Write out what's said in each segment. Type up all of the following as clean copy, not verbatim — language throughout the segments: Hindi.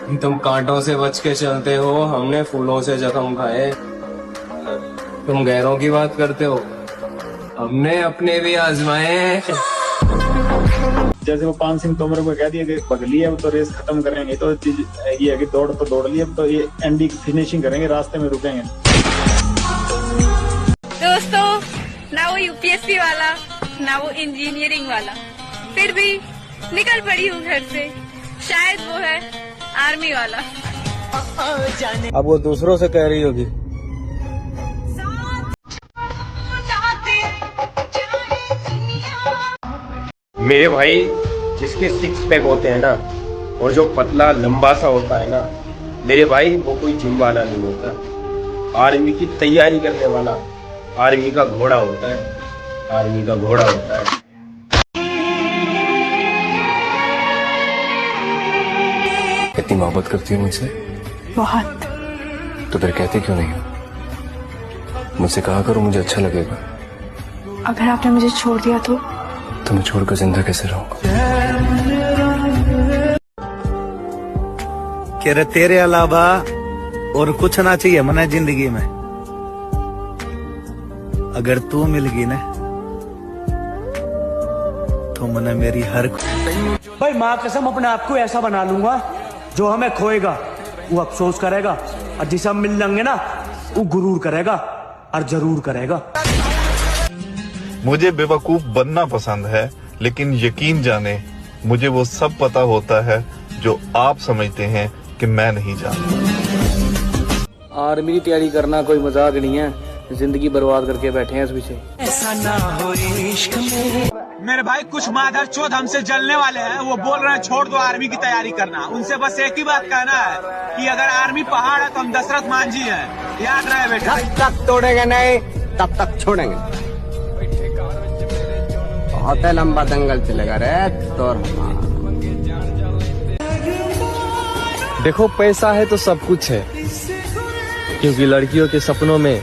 तुम कांटों से बच के चलते हो, हमने फूलों से जख्म खाए। तुम गैरों की बात करते हो, हमने अपने भी आजमाए। जैसे वो पान सिंह तोमर को कह दिया कि बगली है, अब तो रेस खत्म करेंगे, तो ये है कि दौड़ तो दौड़ ली, अब तो ये एंडी फिनिशिंग करेंगे, रास्ते में रुकेंगे। दोस्तों, ना वो यूपीएससी वाला, ना वो इंजीनियरिंग वाला, फिर भी निकल पड़ी हूँ घर से। शायद वो है आर्मी वाला। अब वो दूसरों से कह रही होगी। मेरे भाई, जिसके सिक्स पैक होते हैं ना, और जो पतला लंबा सा होता है ना, मेरे भाई वो कोई जिम वाला नहीं होता। आर्मी की तैयारी करने वाला आर्मी का घोड़ा होता है, आर्मी का घोड़ा होता है। इतनी मोहब्बत करती हो मुझसे? बहुत। तो फिर कहते क्यों नहीं हो? मुझसे कहा करो, मुझे अच्छा लगेगा। अगर आपने मुझे छोड़ दिया तो मैं छोड़कर जिंदा कैसे रहूंगा? कह रहे तेरे अलावा और कुछ ना चाहिए मने जिंदगी में। अगर तू मिल गई ना तो मने मेरी हर भाई माँ कसम अपने आप को ऐसा बना लूंगा, जो हमें खोएगा वो अफसोस करेगा, और जिसे हम मिल लेंगे ना वो गुरूर करेगा और जरूर करेगा। मुझे बेवकूफ बनना पसंद है, लेकिन यकीन जाने मुझे वो सब पता होता है जो आप समझते हैं कि मैं नहीं जानता। आर्मी की तैयारी करना कोई मजाक नहीं है, जिंदगी बर्बाद करके बैठे हैं इस पीछे। ऐसा ना हो इश्क में। मेरे भाई कुछ मादर चोद हमसे जलने वाले हैं, वो बोल रहे हैं छोड़ दो आर्मी की तैयारी करना। उनसे बस एक ही बात कहना है कि अगर आर्मी पहाड़ है तो हम दशरथ मान जी हैं, याद रहे बेटा। जब तक तोड़ेंगे नहीं तब तक छोड़ेंगे। बहुत लंबा दंगल चलेगा रे तोर। देखो, पैसा है तो सब कुछ है, क्योंकि लड़कियों के सपनों में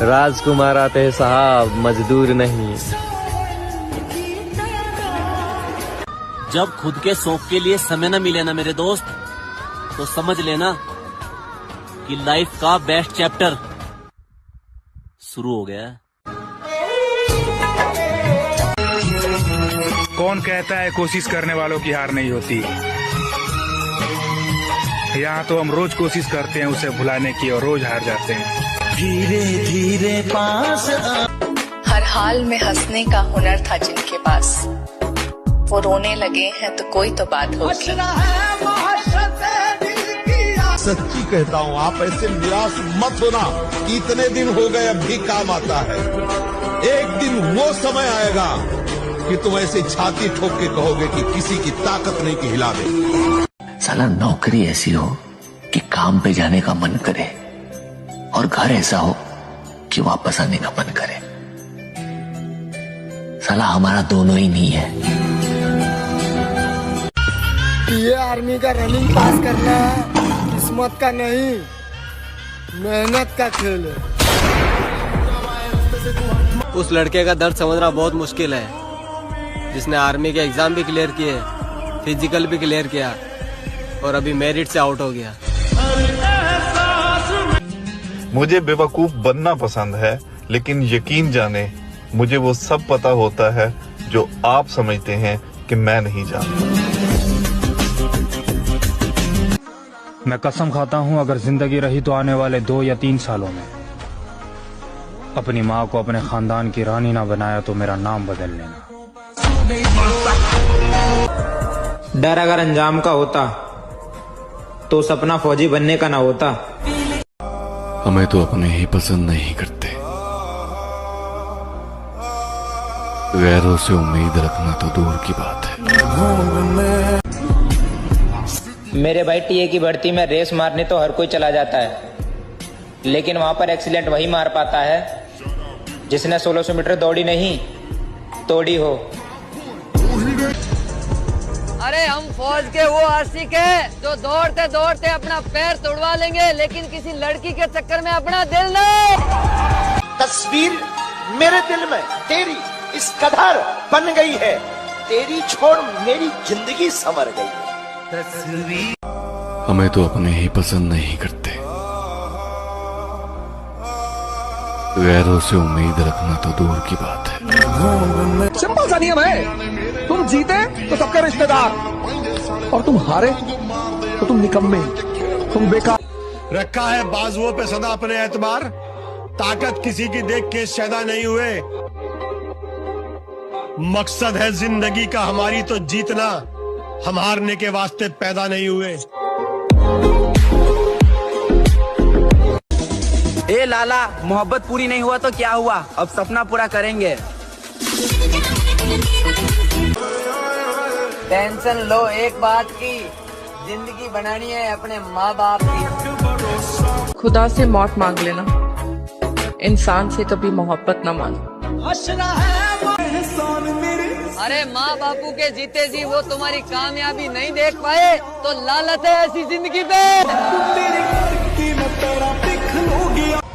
राजकुमार आते हैं साहब, मजदूर नहीं। जब खुद के शौक के लिए समय न मिले ना मेरे दोस्त, तो समझ लेना कि लाइफ का बेस्ट चैप्टर शुरू हो गया है। कौन कहता है कोशिश करने वालों की हार नहीं होती? यहाँ तो हम रोज कोशिश करते हैं उसे भुलाने की, और रोज हार जाते हैं। धीरे धीरे पास हर हाल में हंसने का हुनर था जिनके पास, वो रोने लगे हैं तो कोई तो बात होगी। सच्ची कहता हूँ, आप ऐसे निराश मत होना कि इतने दिन हो गए अब भी काम आता है। एक दिन वो समय आएगा कि तुम ऐसे छाती ठोक के कहोगे कि किसी की ताकत नहीं कि हिला दे। साला नौकरी ऐसी हो कि काम पे जाने का मन करे, और घर ऐसा हो कि वापस आने का मन करे। साला हमारा दोनों ही नहीं है। ये आर्मी का रनिंग पास करना किस्मत का नहीं, मेहनत का खेल है। उस लड़के का दर्द समझना बहुत मुश्किल है, जिसने आर्मी के एग्जाम भी क्लियर किए, फिजिकल भी क्लियर किया, और अभी मेरिट से आउट हो गया। मुझे बेवकूफ बनना पसंद है, लेकिन यकीन जाने मुझे वो सब पता होता है जो आप समझते हैं कि मैं नहीं जानता। मैं कसम खाता हूँ, अगर जिंदगी रही तो आने वाले 2 या 3 सालों में अपनी माँ को अपने खानदान की रानी ना बनाया तो मेरा नाम बदल लेना। डर अगर अंजाम का होता तो सपना फौजी बनने का ना होता। हमें तो अपने ही पसंद नहीं करते, गैरों से उम्मीद रखना तो दूर की बात है। मेरे भाई टीए की भर्ती में रेस मारने तो हर कोई चला जाता है, लेकिन वहां पर एक्सीलेंट वही मार पाता है जिसने 1600 मीटर दौड़ी नहीं तोड़ी हो। अरे हम फौज के वो आशिक है जो दौड़ते दौड़ते अपना पैर तोड़वा लेंगे, लेकिन किसी लड़की के चक्कर में अपना दिल नहीं। तस्वीर मेरे दिल में तेरी इस कदर बन गई है, तेरी छोड़ मेरी जिंदगी संवर गई है। तस्वीर हमें तो अपने ही पसंद नहीं करते, गैरों से उम्मीद रखना तो दूर की बात है। सिंपल सा नियम है, तुम जीते तो सबके रिश्तेदार और तुम हारे तो तुम निकम्मे, तुम बेकार। रखा है बाजुओं पे सदा अपने एतबार, ताकत किसी की देख के शैदा नहीं हुए। मकसद है जिंदगी का हमारी तो जीतना, हम हारने के वास्ते पैदा नहीं हुए। ए लाला, मोहब्बत पूरी नहीं हुआ तो क्या हुआ, अब सपना पूरा करेंगे। टेंशन लो एक बात की, जिंदगी बनानी है अपने माँ बाप की। खुदा से मौत मांग लेना, इंसान से कभी मोहब्बत न मांगना। अरे माँ बापू के जीते जी वो तुम्हारी कामयाबी नहीं देख पाए तो लालत है ऐसी जिंदगी पे।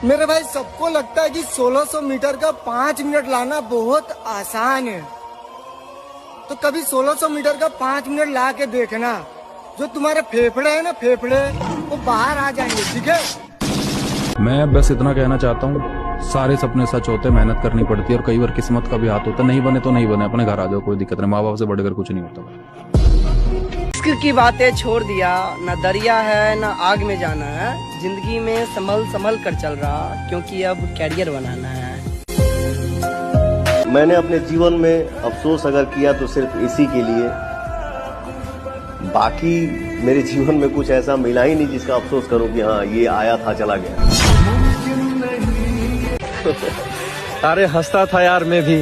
मेरे भाई, सबको लगता है कि 1600 मीटर का 5 मिनट लाना बहुत आसान है, तो कभी 1600 मीटर का 5 मिनट ला के देखना, जो तुम्हारे फेफड़े है ना, फेफड़े वो बाहर आ जाएंगे, ठीक है। मैं बस इतना कहना चाहता हूँ, सारे सपने सच होते, मेहनत करनी पड़ती है और कई बार किस्मत का भी हाथ होता है। नहीं बने तो नहीं बने, अपने घर आ जाओ, कोई दिक्कत नहीं, माँ बाप से बढ़कर कुछ नहीं होता। इश्क की बातें छोड़ दिया, ना दरिया है ना आग में जाना है, जिंदगी में संभल कर चल रहा, क्योंकि अब कैरियर बनाना है। मैंने अपने जीवन में अफसोस अगर किया तो सिर्फ इसी के लिए, बाकी मेरे जीवन में कुछ ऐसा मिला ही नहीं जिसका अफसोस करूं कि हाँ ये आया था चला गया। अरे हंसता था यार मैं भी,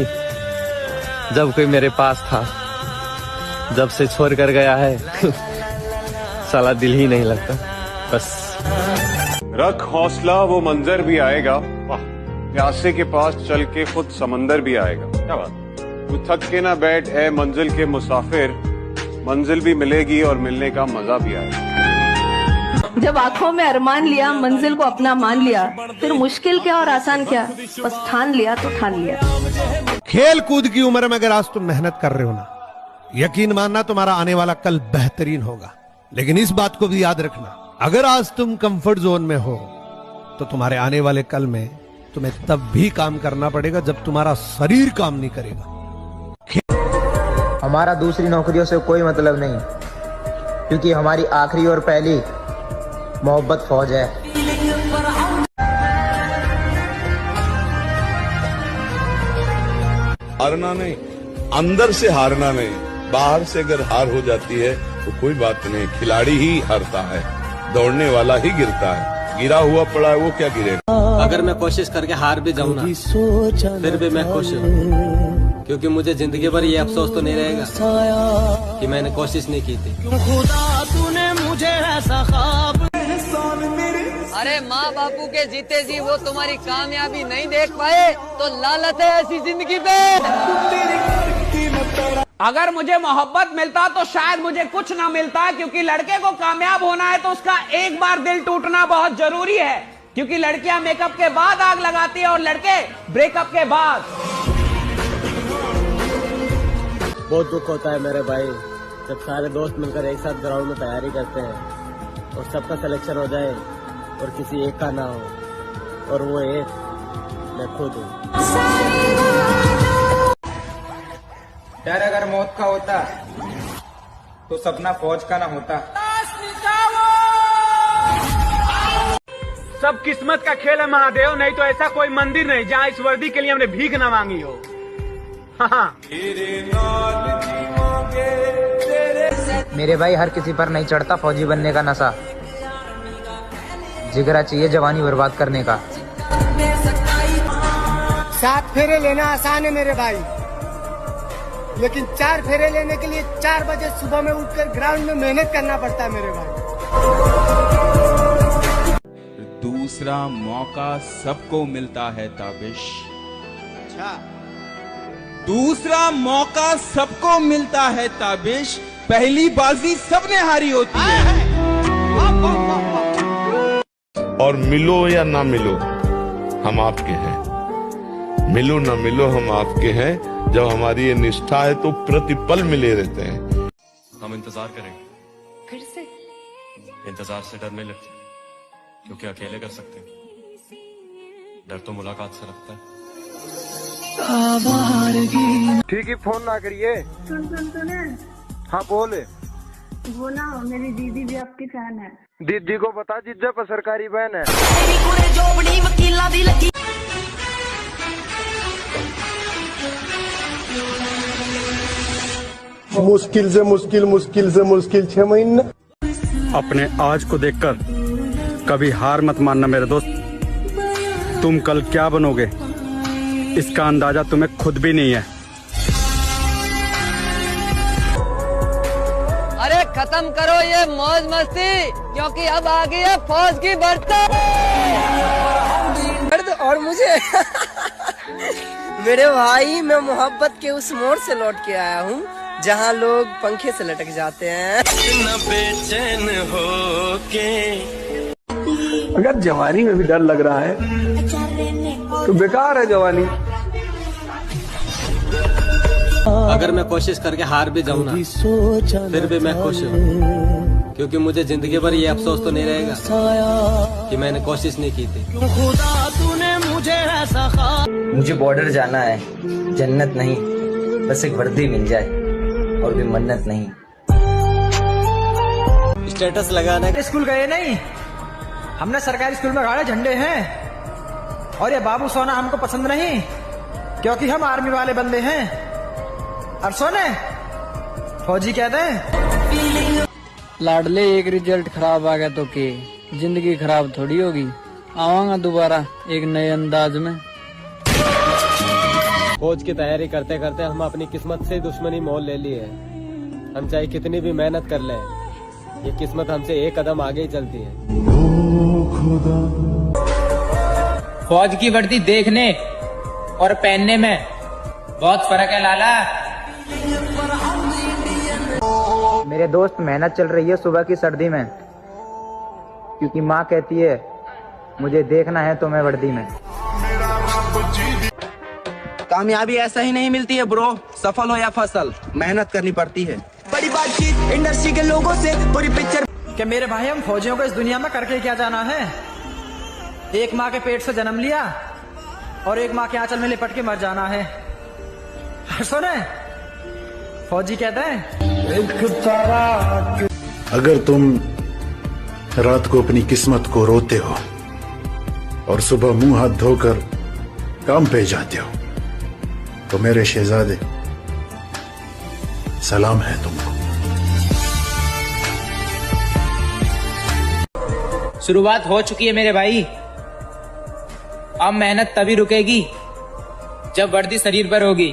जब कोई मेरे पास था, जब से छोड़ कर गया है साला दिल ही नहीं लगता। बस रख हौसला, वो मंजर भी आएगा, प्यासे के पास चल के खुद समंदर भी आएगा। क्या बात, तू थक के ना बैठ है मंजिल के मुसाफिर, मंजिल भी मिलेगी और मिलने का मजा भी आएगा। जब आंखों में अरमान लिया, मंजिल को अपना मान लिया, फिर मुश्किल क्या और आसान क्या, बस ठान लिया तो ठान लिया। खेल कूद की उम्र में अगर आज तुम मेहनत कर रहे हो ना, यकीन मानना तुम्हारा आने वाला कल बेहतरीन होगा। लेकिन इस बात को भी याद रखना, अगर आज तुम कंफर्ट जोन में हो तो तुम्हारे आने वाले कल में तुम्हें तब भी काम करना पड़ेगा जब तुम्हारा शरीर काम नहीं करेगा। हमारा दूसरी नौकरियों से कोई मतलब नहीं, क्योंकि हमारी आखिरी और पहली मोहब्बत फौज है। हारना नहीं, अंदर से हारना नहीं, बाहर से अगर हार हो जाती है तो कोई बात नहीं, खिलाड़ी ही हारता है, दौड़ने वाला ही गिरता है, गिरा हुआ पड़ा है वो क्या गिरेगा। अगर मैं कोशिश करके हार भी जाऊं ना, फिर भी मैं खुश हूँ, क्योंकि मुझे जिंदगी भर ये अफसोस तो नहीं रहेगा कि मैंने कोशिश नहीं की थी। खुदा तूने मुझे ऐसा ख्वाब। अरे माँ बापू के जीते जी वो तुम्हारी कामयाबी नहीं देख पाए तो लालत है ऐसी जिंदगी पे। अगर मुझे मोहब्बत मिलता तो शायद मुझे कुछ ना मिलता, क्योंकि लड़के को कामयाब होना है तो उसका एक बार दिल टूटना बहुत जरूरी है, क्योंकि लड़कियां मेकअप के बाद आग लगाती है और लड़के ब्रेकअप के बाद। बहुत दुख होता है मेरे भाई, जब सारे दोस्त मिलकर एक साथ ग्राउंड में तैयारी करते हैं और सबका सिलेक्शन हो जाए और किसी एक का ना हो, और वो एक मैं खुद हूँ। डर अगर मौत का होता तो सपना फौज का ना होता। सब किस्मत का खेल है महादेव, नहीं तो ऐसा कोई मंदिर नहीं जहाँ इस वर्दी के लिए हमने भीख ना मांगी हो। मेरे भाई, हर किसी पर नहीं चढ़ता फौजी बनने का नशा, जिगरा चाहिए जवानी बर्बाद करने का। 7 फेरे लेना आसान है मेरे भाई, लेकिन 4 फेरे लेने के लिए 4 बजे सुबह में उठकर ग्राउंड में मेहनत करना पड़ता है मेरे भाई। दूसरा मौका सबको मिलता है ताबिश। अच्छा, दूसरा मौका सबको मिलता है ताबिश, पहली बाजी सबने हारी होती है। और मिलो या ना मिलो हम आपके हैं, मिलो ना मिलो हम आपके हैं, जब हमारी ये निष्ठा है तो प्रतिपल मिले रहते हैं। हम इंतजार करेंगे। फिर से इंतजार से डरने लगते क्योंकि अकेले कर सकते हैं। डर तो मुलाकात से लगता है। ठीक है, फोन ना करिए। सुन हाँ बोले। वो ना मेरी दीदी भी आपकी फैन है। दीदी को बता जीजा पर सरकारी बहन है। मुश्किल से मुश्किल 6 महीने। अपने आज को देखकर कभी हार मत मानना मेरे दोस्त। तुम कल क्या बनोगे इसका अंदाजा तुम्हें खुद भी नहीं है। अरे खत्म करो ये मौज मस्ती, क्योंकि अब आ गई है फौज की भर्ती। और मुझे मेरे भाई, मैं मोहब्बत के उस मोड़ से लौट के आया हूँ जहाँ लोग पंखे से लटक जाते हैं। बेचैन हो के अगर जवानी में भी डर लग रहा है तो बेकार है जवानी। अगर मैं कोशिश करके हार भी जाऊं ना, फिर भी मैं खुश हूँ, क्योंकि मुझे जिंदगी भर ये अफसोस तो नहीं रहेगा कि मैंने कोशिश नहीं की थी। खुदा तूने मुझे ऐसा मुझे बॉर्डर जाना है, जन्नत नहीं, बस एक वर्दी मिल जाए और भी मन्नत नहीं। स्टेटस लगाना। स्कूल गए नहीं, हमने सरकारी स्कूल में गाड़े झंडे हैं, और ये बाबू सोना हमको पसंद नहीं, क्योंकि हम आर्मी वाले बंदे हैं। और सोने फौजी कहते हैं। लाडले एक रिजल्ट खराब आ गया तो के जिंदगी खराब थोड़ी होगी। आऊंगा दोबारा एक नए अंदाज में। फौज की तैयारी करते करते हम अपनी किस्मत से दुश्मनी मोल ले ली है। हम चाहे कितनी भी मेहनत कर लें, ये किस्मत हमसे एक कदम आगे ही चलती है। फौज की वर्दी देखने और पहनने में बहुत फर्क है लाला। मेरे दोस्त, मेहनत चल रही है सुबह की सर्दी में, क्योंकि माँ कहती है मुझे देखना है तुम्हें वर्दी में। कामयाबी ऐसा ही नहीं मिलती है ब्रो, सफल हो या फसल, मेहनत करनी पड़ती है। बड़ी बातचीत इंडस्ट्री के लोगों से पूरी पिक्चर। कि मेरे भाई, हम फौजियों को इस दुनिया में करके क्या जाना है। एक माँ के पेट से जन्म लिया और एक माँ के आंचल में लिपट के मर जाना है। सुने फौजी कहते हैं, अगर तुम रात को अपनी किस्मत को रोते हो और सुबह मुंह हाथ धोकर काम पे जाते हो, तो मेरे शहजादे सलाम है तुमको। शुरुआत हो चुकी है मेरे भाई, अब मेहनत तभी रुकेगी जब वर्दी शरीर पर होगी।